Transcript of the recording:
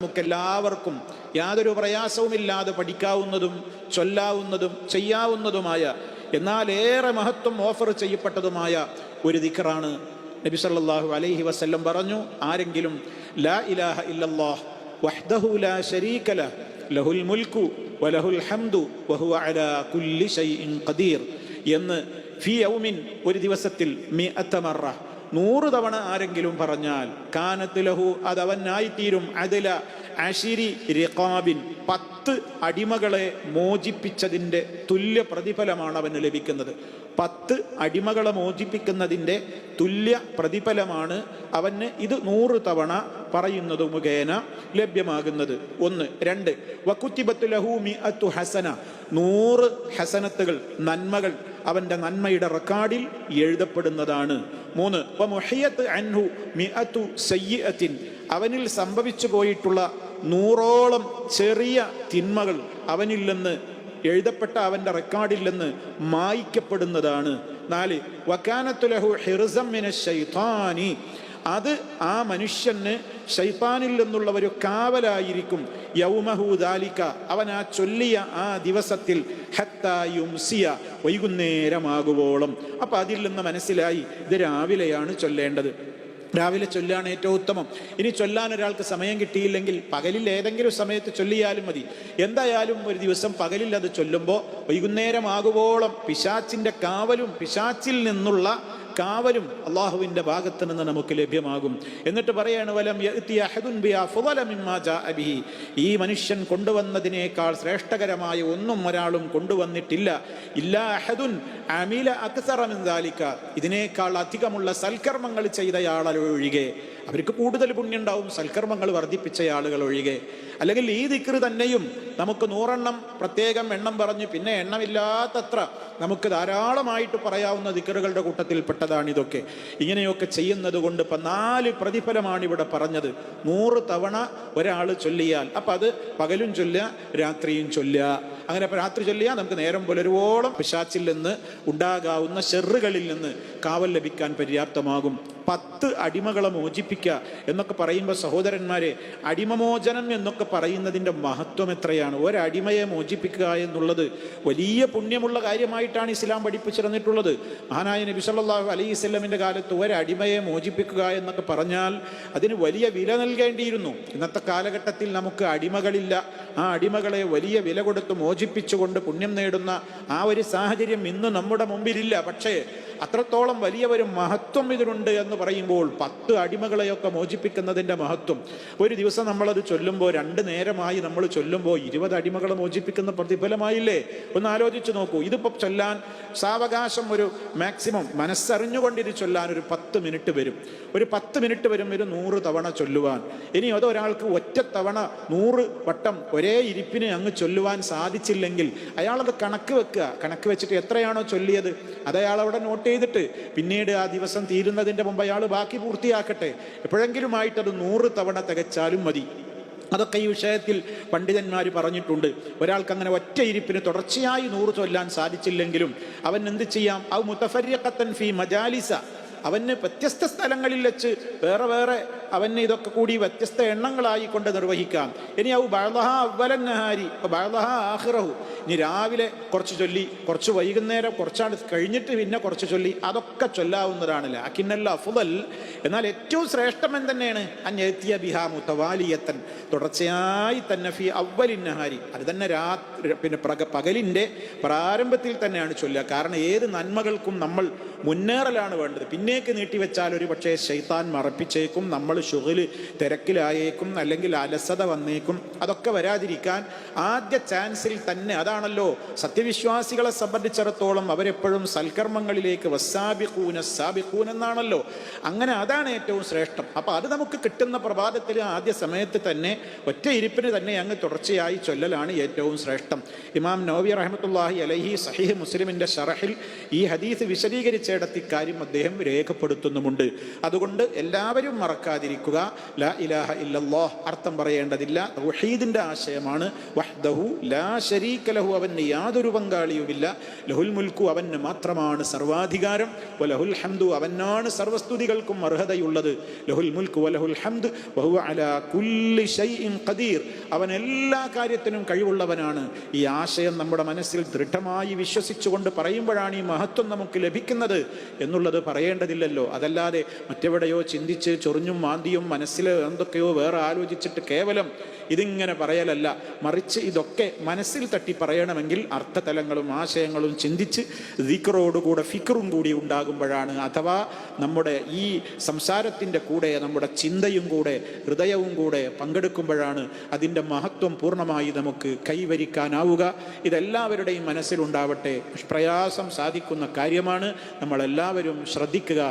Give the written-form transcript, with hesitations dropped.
നമുക്കെല്ലാവർക്കും യാതൊരു പ്രയാസവുമില്ലാതെ പഠിക്കാവുന്നതും ചൊല്ലാവുന്നതും ചെയ്യാവുന്നതുമായ എന്നാൽ ഏറെ മഹത്വം ഓഫർ ചെയ്യപ്പെട്ടതുമായ ഒരു ദിക്റാണ്. നബി സല്ലല്ലാഹു അലൈഹി വസല്ലം പറഞ്ഞു, ആരെങ്കിലും ലാ ഇലാഹ ഇല്ലല്ലാഹ് വഹ്ദഹു ലാ ശരീക ലഹ് ലഹുൽ മുൽക്കു വലഹുൽ ഹംദു വഹുവ അലാ കുല്ലി ശൈഇൻ ഖദീർ എന്ന് ഫി യൗമിൻ, ഒരു ദിവസത്തിൽ, മിഅത മറ, 100 തവണ ആരെങ്കിലും പറഞ്ഞാൽ കാനത്ത് ലഹു, അതവനായിത്തീരും, അദല അശിരി റിഖാബിൻ, 10 അടിമകളെ മോചിപ്പിച്ചതിൻ്റെ തുല്യ പ്രതിഫലമാണ് അവന് ലഭിക്കുന്നത്. 10 അടിമകളെ മോചിപ്പിക്കുന്നതിൻ്റെ തുല്യ പ്രതിഫലമാണ് അവന് ഇത് 100 തവണ പറയുന്നത് മുഖേന ലഭ്യമാകുന്നത്. 1. 2. വകുത്തിബത്തു ലഹു മിഅതു ഹസന, 100 ഹസനത്തുകൾ, നന്മകൾ അവൻ്റെ നന്മയുടെ റെക്കോർഡിൽ എഴുതപ്പെടുന്നതാണ്. 3. വമുഹിയത്ത് അൻഹു മിഅതു സയ്യിഅത്തിൻ, അവനിൽ സംഭവിച്ചു പോയിട്ടുള്ള 100ഓളം ചെറിയ തിന്മകൾ അവനിൽ നിന്ന് എഴുതപ്പെട്ട അവൻ്റെ റെക്കോർഡിൽ നിന്ന് മായ്ക്കപ്പെടുന്നതാണ്. 4. വകാനത്തു ലഹു ഹിർസം മിനശ് ശൈത്താനി, അത് ആ മനുഷ്യന് ശൈത്താനിൽ നിന്നുള്ള ഒരു കാവലായിരിക്കും. യൗമഹു ദാലിക, അവൻ ആ ചൊല്ലിയ ആ ദിവസത്തിൽ, ഹത്താ യുംസിയ, വൈകുന്നേരമാകുവോളം. അപ്പം അതിൽ നിന്ന് മനസ്സിലായി ഇത് രാവിലെയാണ് ചൊല്ലേണ്ടത്. രാവിലെ ചൊല്ലാണ് ഏറ്റവും ഉത്തമം. ഇനി ചൊല്ലാൻ ഒരാൾക്ക് സമയം കിട്ടിയില്ലെങ്കിൽ പകലിൽ ഏതെങ്കിലും സമയത്ത് ചൊല്ലിയാലും മതി. എന്തായാലും ഒരു ദിവസം പകലിൽ അത് ചൊല്ലുമ്പോൾ വൈകുന്നേരമാകുവോളം പിശാച്ചിൻ്റെ കാവലും പിശാച്ചിൽ നിന്നുള്ള കാവലും അള്ളാഹുവിൻ്റെ ഭാഗത്ത് നിന്ന് നമുക്ക് ലഭ്യമാകും. എന്നിട്ട് പറയാണ്, വലം യഅതി അഹദുൻ ബിഅഫ്ളല മിമ്മാ ജാഅ ബിഹി, ഈ മനുഷ്യൻ കൊണ്ടുവന്നതിനേക്കാൾ ശ്രേഷ്ഠകരമായ ഒന്നും ഒരാളും കൊണ്ടുവന്നിട്ടില്ല. ഇല്ലാ അഹദുൻ അമില അക്സറ മിൻ ദാലിക, ഇതിനേക്കാൾ അധികമുള്ള സൽക്കർമ്മങ്ങൾ ചെയ്തയാൾ ഒഴികെ. അവർക്ക് കൂടുതൽ പുണ്യമുണ്ടാവും സൽക്കർമ്മങ്ങൾ വർദ്ധിപ്പിച്ച ആളുകൾ ഒഴികെ. അല്ലെങ്കിൽ ഈ ദിക്ർ തന്നെയും നമുക്ക് 100 എണ്ണം പ്രത്യേകം എണ്ണം പറഞ്ഞ് പിന്നെ എണ്ണമില്ലാത്തത്ര നമുക്ക് ധാരാളമായിട്ട് പറയാവുന്ന ദിക്റുകളുടെ കൂട്ടത്തിൽപ്പെട്ടതാണ് ഇതൊക്കെ. ഇങ്ങനെയൊക്കെ ചെയ്യുന്നത് കൊണ്ട് ഇപ്പം 4 പ്രതിഫലമാണ് ഇവിടെ പറഞ്ഞത്. 100 തവണ ഒരാൾ ചൊല്ലിയാൽ, അപ്പം അത് പകലും ചൊല്ലുക, രാത്രിയും ചൊല്ലുക. അങ്ങനെ രാത്രി ചൊല്ലിയാൽ നമുക്ക് നേരം പുലരുവോളം പിശാച്ചിൽ നിന്ന് ഉണ്ടാകാവുന്ന ഷെറുകളിൽ നിന്ന് കാവൽ ലഭിക്കാൻ പര്യാപ്തമാകും. 10 അടിമകളെ മോചിപ്പിക്കുക എന്നൊക്കെ പറയുമ്പോൾ സഹോദരന്മാരെ, അടിമമോചനം എന്നൊക്കെ പറയുന്നതിൻ്റെ മഹത്വം എത്രയാണ്. ഒരടിമയെ മോചിപ്പിക്കുക എന്നുള്ളത് വലിയ പുണ്യമുള്ള കാര്യമായിട്ടാണ് ഇസ്ലാം പഠിപ്പിച്ചിരുന്നിട്ടുള്ളത്. മഹാനായ നബി സല്ലല്ലാഹു അലൈഹി വസല്ലമിൻ്റെ കാലത്ത് ഒരടിമയെ മോചിപ്പിക്കുക എന്നൊക്കെ പറഞ്ഞാൽ അതിന് വലിയ വില നൽകേണ്ടിയിരുന്നു. ഇന്നത്തെ കാലഘട്ടത്തിൽ നമുക്ക് അടിമകളില്ല. ആ അടിമകളെ വലിയ വില കൊടുത്ത് മോചിപ്പിച്ചുകൊണ്ട് പുണ്യം നേടുന്ന ആ ഒരു സാഹചര്യം ഇന്ന് നമ്മുടെ മുമ്പിലില്ല. പക്ഷേ അത്രത്തോളം വലിയ ഒരു മഹത്വം ഇതിനുണ്ട് എന്ന് പറയുമ്പോൾ 10 അടിമകളെയൊക്കെ മോചിപ്പിക്കുന്നതിൻ്റെ മഹത്വം, ഒരു ദിവസം നമ്മളത് ചൊല്ലുമ്പോൾ 2 നേരമായി നമ്മൾ ചൊല്ലുമ്പോൾ 20 അടിമകളെ മോചിപ്പിക്കുന്ന പ്രതിഫലമായില്ലേ? ഒന്ന് ആലോചിച്ച് നോക്കൂ. ഇതിപ്പോൾ ചൊല്ലാൻ സാവകാശം ഒരു മാക്സിമം മനസ്സറിഞ്ഞുകൊണ്ട് ഇത് ചൊല്ലാൻ ഒരു 10 മിനിറ്റ് വരും. ഒരു 10 മിനിറ്റ് വരും ഒരു 100 തവണ ചൊല്ലുവാൻ. ഇനി അതൊരാൾക്ക് ഒറ്റത്തവണ 100 വട്ടം ഒരേ ഇരിപ്പിന് അങ്ങ് ചൊല്ലുവാൻ സാധിച്ചില്ലെങ്കിൽ അയാളത് കണക്ക് വെക്കുക. കണക്ക് വെച്ചിട്ട് എത്രയാണോ ചൊല്ലിയത് അത് അയാൾ അവിടെ നോട്ട് ചെയ്തിട്ട് പിന്നീട് ആ ദിവസം തീരുന്നതിൻ്റെ മുമ്പ് അയാൾ ബാക്കി പൂർത്തിയാക്കട്ടെ. എപ്പോഴെങ്കിലുമായിട്ടത് 100 തവണ തികച്ചാലും മതി. അതൊക്കെ ഈ വിഷയത്തിൽ പണ്ഡിതന്മാർ പറഞ്ഞിട്ടുണ്ട്. ഒരാൾക്ക് അങ്ങനെ ഒറ്റ ഇരിപ്പിന് തുടർച്ചയായി 100 ചൊല്ലാൻ സാധിച്ചില്ലെങ്കിലും അവൻ എന്ത് ചെയ്യാം? ഔ മുതഫരിഖത്തൻ ഫീ മജാലിസ, അവന് വ്യത്യസ്ത സ്ഥലങ്ങളിൽ വെച്ച് വേറെ വേറെ അവന് ഇതൊക്കെ കൂടി വ്യത്യസ്ത എണ്ണങ്ങളായി കൊണ്ട് നിർവഹിക്കാം. ഇനി ഔ ബഅദഹ അവ്വലൻ നഹാരി ബഅദഹ ആഖിറഹു, ഇനി രാവിലെ കുറച്ച് ചൊല്ലി, കുറച്ച് വൈകുന്നേരം കുറച്ചാണ് കഴിഞ്ഞിട്ട് പിന്നെ കുറച്ച് ചൊല്ലി, അതൊക്കെ ചൊല്ലാവുന്നതാണ്. ലാകിന്നൽ അഫ്ളൽ, എന്നാൽ ഏറ്റവും ശ്രേഷ്ഠം എന്തെന്നെയാണ്? അൻ യഅതിയ ബിഹാ മുതവാലിയത്തൻ, തുടർച്ചയായി തന്നെ ഫി അവ്വലിൻ നഹാരി, അത് തന്നെ പിന്നെ പകലിൻ്റെ പ്രാരംഭത്തിൽ തന്നെയാണ് ചൊല്ലുക. കാരണം ഏത് നന്മകൾക്കും നമ്മൾ മുന്നേറലാണ് വേണ്ടത്. പിന്നേക്ക് നീട്ടിവെച്ചാൽ ഒരു പക്ഷേ ശൈത്താൻ മറപ്പിച്ചേക്കും, നമ്മൾ ശുഗ്ല് തിരക്കിലായേക്കും, അല്ലെങ്കിൽ അലസത വന്നേക്കും. അതൊക്കെ വരാതിരിക്കാൻ ആദ്യ ചാൻസിൽ തന്നെ, അതാണല്ലോ സത്യവിശ്വാസികളെ സംബന്ധിച്ചിടത്തോളം അവരെപ്പോഴും സൽക്കർമ്മങ്ങളിലേക്ക് വസ്സാബിഖൂന സാബിഖൂൻ എന്നാണല്ലോ. അങ്ങനെ അതാണ് ഏറ്റവും ശ്രേഷ്ഠം. അപ്പോൾ അത് നമുക്ക് കിട്ടുന്ന പ്രഭാതത്തിൽ ആദ്യ സമയത്ത് തന്നെ ഒറ്റ ഇരിപ്പിന് തന്നെ അങ്ങ് തുടർച്ചയായി ചൊല്ലലാണ് ഏറ്റവും ശ്രേഷ്ഠം. ഇമാം നവവി റഹ്മത്തുള്ളാഹി അലൈഹി സഹീഹ് മുസ്ലിമിൻ്റെ ശറഹിൽ ഈ ഹദീസ് വിശദീകരിച്ചിടത്ത് ഇക്കാര്യം അദ്ദേഹം രേഖപ്പെടുത്തുന്നുമുണ്ട്. അതുകൊണ്ട് എല്ലാവരും മറക്കാതിരിക്കുക. പറയാതിരിക്കുക. ലാ ഇലാഹ ഇല്ലല്ലാഹ് അർത്ഥം പറയേണ്ടതില്ല. തൗഹീദിന്റെ ആശയമാണ്. വഹ്ദഹു ലാ ശരീക ലഹു, അവന് യാതൊരു പങ്കാളിയുമില്ല. ലഹുൽ മുൽക്കു, അവന് മാത്രമാണ് സർവാധികാരം. വലഹുൽ ഹംദു, അവനാണ് സർവസ്തുതികൾക്കും അർഹതയുള്ളത്. ലഹുൽ മുൽക്കു വലഹുൽ ഹംദ് വഹുവ അലാ കുല്ലി ഷൈഇൻ ഖദീർ, അവൻ എല്ലാ കാര്യത്തിനും കഴിവുള്ളവനാണ്. ഈ ആശയം നമ്മുടെ മനസ്സിൽ ദൃഢമായി വിശ്വസിച്ചുകൊണ്ട് പറയുമ്പോഴാണ് ഈ മഹത്വം നമുക്ക് ലഭിക്കുന്നത് എന്നുള്ളത് പറയേണ്ടതില്ലല്ലോ. അതല്ലാതെ മറ്റെവിടെയോ ചിന്തിച്ച് ചൊറിഞ്ഞും മാന്തിയും മനസ്സിൽ എന്തൊക്കെയോ വേറെ ആലോചിച്ചിട്ട് കേവലം ഇതിങ്ങനെ പറയലല്ല, മറിച്ച് ഇതൊക്കെ മനസ്സിൽ തട്ടി പറയണമെങ്കിൽ അർത്ഥതലങ്ങളും ആശയങ്ങളും ചിന്തിച്ച് ദിക്റോടുകൂടെ ഫിക്റും കൂടി ഉണ്ടാകുമ്പോഴാണ്, അഥവാ നമ്മുടെ ഈ സംസാരത്തിൻ്റെ കൂടെ നമ്മുടെ ചിന്തയും കൂടെ ഹൃദയവും കൂടെ പങ്കെടുക്കുമ്പോഴാണ് അതിൻ്റെ മഹത്വം പൂർണ്ണമായി നമുക്ക് കൈവരിക്കാനാവുക. ഇതെല്ലാവരുടെയും മനസ്സിലുണ്ടാവട്ടെ. പ്രയാസം സാധിക്കുന്ന കാര്യമാണ്. നമ്മളെല്ലാവരും ശ്രദ്ധിക്കുക.